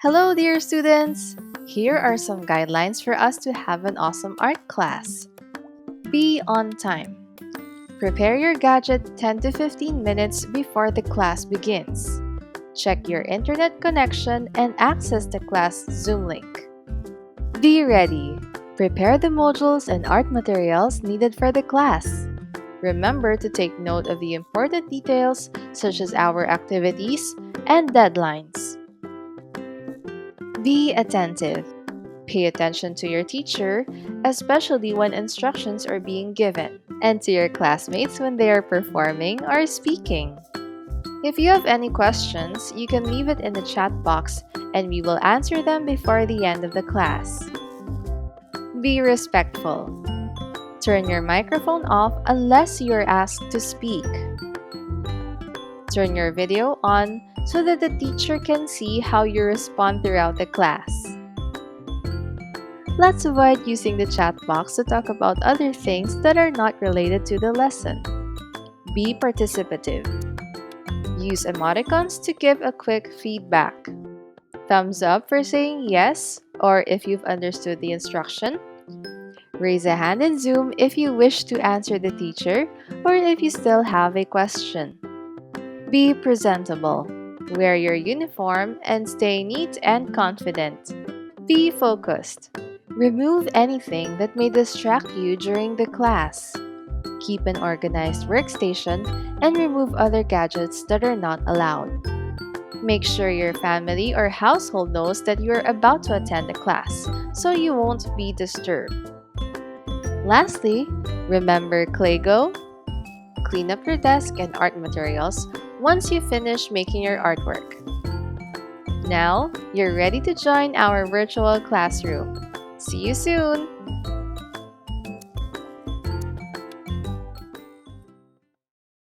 Hello, dear students! Here are some guidelines for us to have an awesome art class. Be on time. Prepare your gadget 10 to 15 minutes before the class begins. Check your internet connection and access the class Zoom link. Be ready. Prepare the modules and art materials needed for the class. Remember to take note of the important details such as our activities and deadlines. Be attentive. Pay attention to your teacher, especially when instructions are being given, and to your classmates when they are performing or speaking. If you have any questions, you can leave it in the chat box and we will answer them before the end of the class. Be respectful. Turn your microphone off unless you are asked to speak. Turn your video on so that the teacher can see how you respond throughout the class. Let's avoid using the chat box to talk about other things that are not related to the lesson. Be participative. Use emoticons to give a quick feedback. Thumbs up for saying yes or if you've understood the instruction. Raise a hand in Zoom if you wish to answer the teacher or if you still have a question. Be presentable. Wear your uniform and stay neat and confident. Be focused. Remove anything that may distract you during the class. Keep an organized workstation and remove other gadgets that are not allowed. Make sure your family or household knows that you are about to attend the class, so you won't be disturbed. Lastly, remember Claygo. Clean up your desk and art materials once you finish making your artwork. Now, you're ready to join our virtual classroom. See you soon!